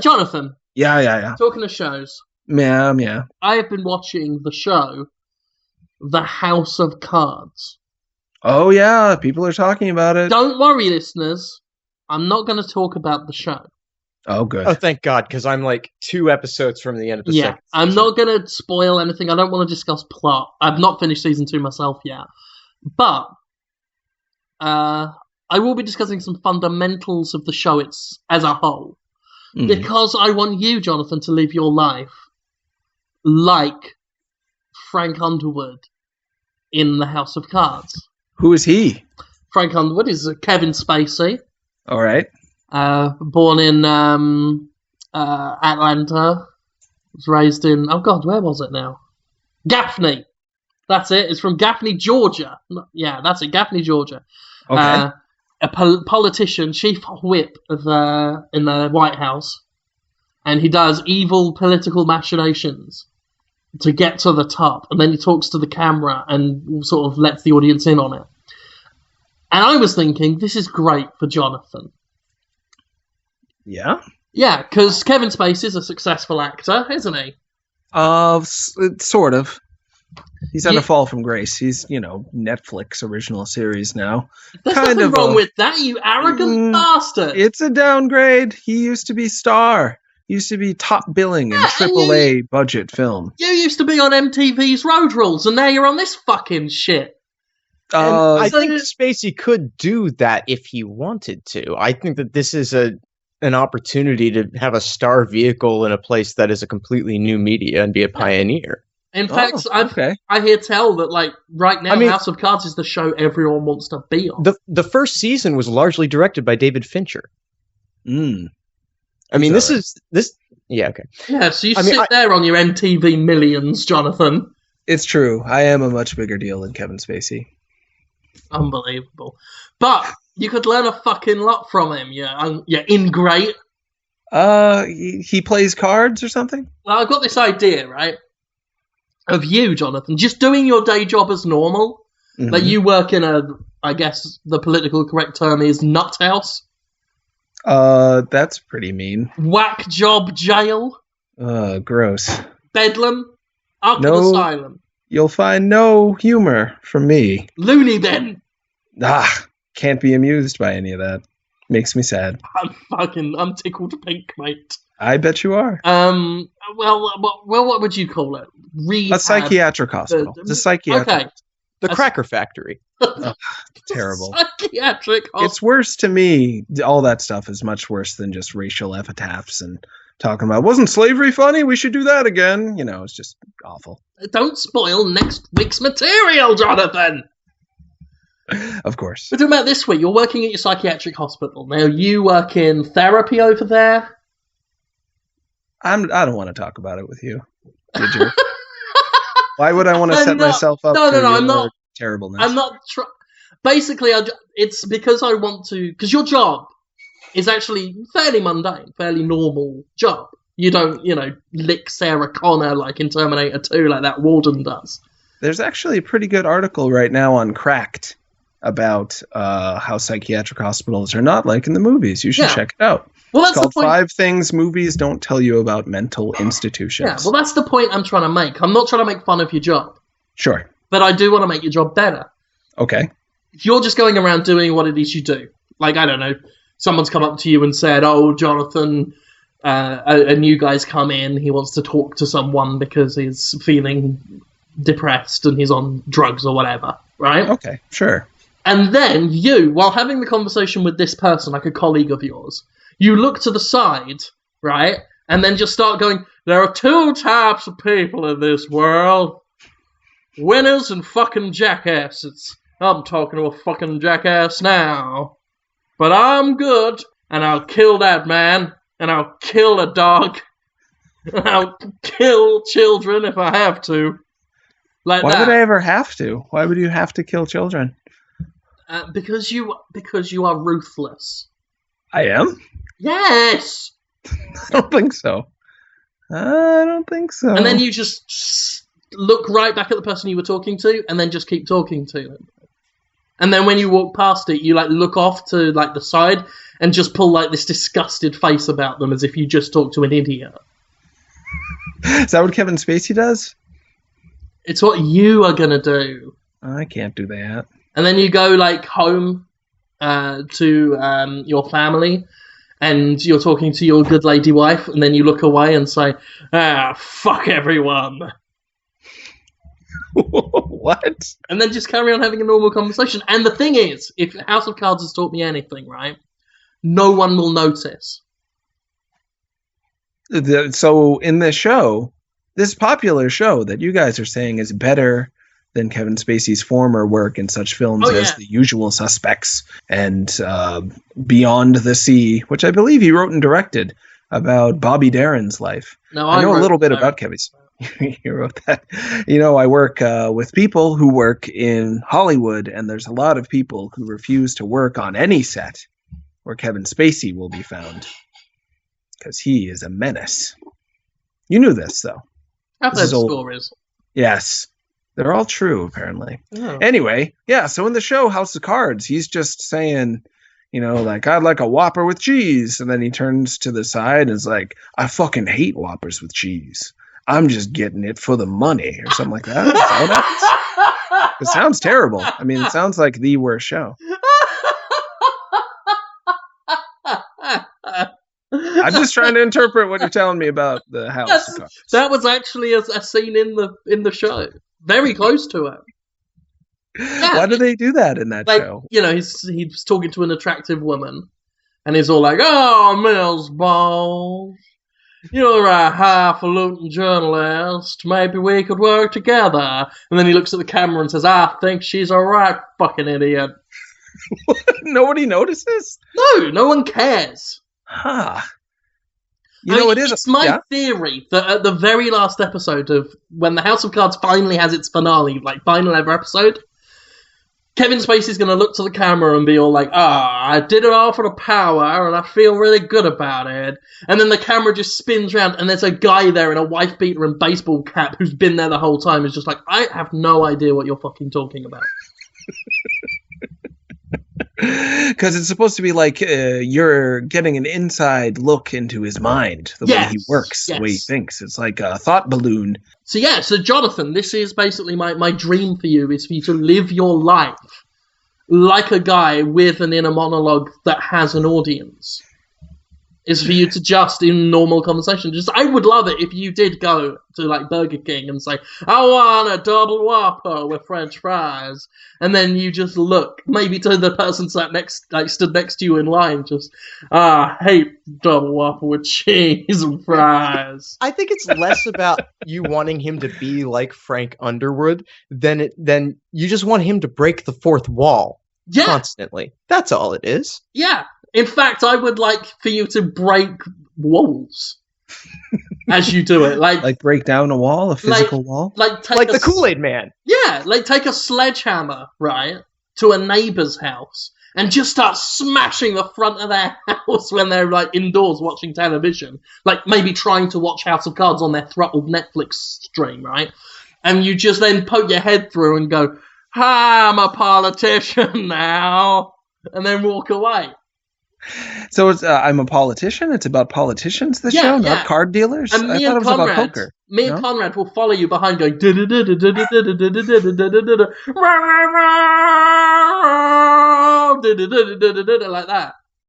Jonathan. Yeah. Talking of shows. Yeah. I have been watching the show The House of Cards. Oh, yeah. People are talking about it. Don't worry, listeners. I'm not going to talk about the show. Oh, good. Oh, thank God, because I'm like 2 episodes from the end of the second season. I'm not going to spoil anything. I don't want to discuss plot. I've not finished season 2 myself yet. But I will be discussing some fundamentals of the show as a whole. Because I want you, Jonathan, to live your life like Frank Underwood in The House of Cards. Who is he? Frank Underwood is Kevin Spacey. All right. Born in Atlanta. Was raised in... Oh, God, where was it now? Gaffney. That's it. It's from Gaffney, Georgia. Yeah, that's it. Gaffney, Georgia. Okay. A politician, chief whip of in the White House. And he does evil political machinations to get to the top. And then he talks to the camera and sort of lets the audience in on it. And I was thinking, this is great for Jonathan. Yeah? Yeah, because Kevin Spacey's a successful actor, isn't he? Sort of. He's had a fall from grace. He's, Netflix original series now. There's nothing wrong with that, you arrogant bastard. It's a downgrade. He used to be star. He used to be top billing in AAA budget film. You used to be on MTV's Road Rules, and now you're on this fucking shit. I think Spacey could do that if he wanted to. I think that this is an opportunity to have a star vehicle in a place that is a completely new media and be a pioneer. In fact, I hear tell that right now, House of Cards is the show everyone wants to be on. The first season was largely directed by David Fincher. I mean, this. Yeah, okay. Yeah, so you sit there on your MTV millions, Jonathan. It's true. I am a much bigger deal than Kevin Spacey. Unbelievable. But you could learn a fucking lot from him. You're ingrate. He plays cards or something? Well, I've got this idea, right? Of you, Jonathan, just doing your day job as normal. Like you work in I guess the political correct term is nut house. That's pretty mean. Whack job jail. Gross. Bedlam. Arkham Asylum. You'll find no humor from me. Loony bin. Can't be amused by any of that. Makes me sad. I'm tickled pink, mate. I bet you are. Well, what would you call it? A psychiatric hospital. It's a psychiatric. Okay. The Cracker Factory. Terrible. Psychiatric hospital. It's worse to me. All that stuff is much worse than just racial epitaphs and talking about, wasn't slavery funny? We should do that again. It's just awful. Don't spoil next week's material, Jonathan. Of course. We're talking about this week. You're working at your psychiatric hospital. Now, you work in therapy over there. I don't want to talk about it with you. Did you? Why would I want to set myself up for I'm not terribleness? I'm not... Basically, it's because I want to... Because your job is actually fairly mundane, fairly normal job. You don't, lick Sarah Connor like in Terminator 2 like that warden does. There's actually a pretty good article right now on Cracked about how psychiatric hospitals are not like in the movies. You should check it out. Well, that's it's called the point. 5 Things Movies Don't Tell You About Mental Institutions. Yeah, well, that's the point I'm trying to make. I'm not trying to make fun of your job. Sure. But I do want to make your job better. Okay. If you're just going around doing what it is you do, like, I don't know, someone's come up to you and said, oh, Jonathan, a new guy's come in, he wants to talk to someone because he's feeling depressed and he's on drugs or whatever, right? Okay, sure. And then you, while having the conversation with this person, like a colleague of yours, you look to the side, right? And then just start going, there are 2 types of people in this world. Winners and fucking jackasses. I'm talking to a fucking jackass now. But I'm good, and I'll kill that man, and I'll kill a dog, and I'll kill children if I have to. Like Why that. would I ever have to? Why would you have to kill children? Because you are ruthless. I am? Yes! I don't think so. And then you just look right back at the person you were talking to, and then just keep talking to them. And then when you walk past it, you like look off to like the side and just pull like this disgusted face about them as if you just talked to an idiot. Is that what Kevin Spacey does? It's what you are gonna do. I can't do that. And then you go like home to your family, and you're talking to your good lady wife, and then you look away and say, fuck everyone. What? And then just carry on having a normal conversation. And the thing is, if House of Cards has taught me anything, right, no one will notice. So in this show, this popular show that you guys are saying is better than Kevin Spacey's former work in such films as The Usual Suspects and Beyond the Sea, which I believe he wrote and directed about Bobby Darin's life. No, I know a little bit about Kevin Spacey. You wrote that. You know, I work with people who work in Hollywood, and there's a lot of people who refuse to work on any set where Kevin Spacey will be found because he is a menace. You knew this, though. I've heard stories. Yes. They're all true, apparently. Oh. Anyway, yeah, so in the show House of Cards, he's just saying, you know, like, I'd like a Whopper with cheese. And then he turns to the side and is like, I fucking hate Whoppers with cheese. I'm just getting it for the money, or something like that. It sounds terrible. I mean, it sounds like the worst show. I'm just trying to interpret what you're telling me about the House of Cards. That was actually a scene in the show. Very close to it. Yeah. Why do they do that in that show? You know, he's talking to an attractive woman, and he's all like, "Oh, Mills Balls, you're a highfalutin journalist. Maybe we could work together." And then he looks at the camera and says, "I think she's a right fucking idiot." Nobody notices? No one cares. Huh. It's my theory that at the very last episode of when the House of Cards finally has its finale, like final ever episode, Kevin Spacey's going to look to the camera and be all like, I did it all for the power and I feel really good about it. And then the camera just spins around and there's a guy there in a wife beater and baseball cap who's been there the whole time. It's just like, I have no idea what you're fucking talking about. Because it's supposed to be like you're getting an inside look into his mind, the way he works, the way he thinks. It's like a thought balloon. So Jonathan, this is basically my dream for you, is for you to live your life like a guy with an inner monologue that has an audience. Is for you to just, in normal conversation, I would love it if you did go to like Burger King and say, I want a double Whopper with French fries. And then you just look, maybe to the person stood next to you in line, I hate double Whopper with cheese and fries. I think it's less about you wanting him to be like Frank Underwood than you just want him to break the fourth wall constantly. That's all it is. Yeah. In fact, I would like for you to break walls as you do it. Like break down a wall, a physical wall? Like the Kool-Aid Man. Yeah, like take a sledgehammer, right, to a neighbour's house and just start smashing the front of their house when they're like indoors watching television. Like maybe trying to watch House of Cards on their throttled Netflix stream, right? And you just then poke your head through and go, I'm a politician now, and then walk away. So it's I'm a politician? It's about politicians, this show, not card dealers? And I thought it was about poker. Me and Conrad will follow you behind going like that.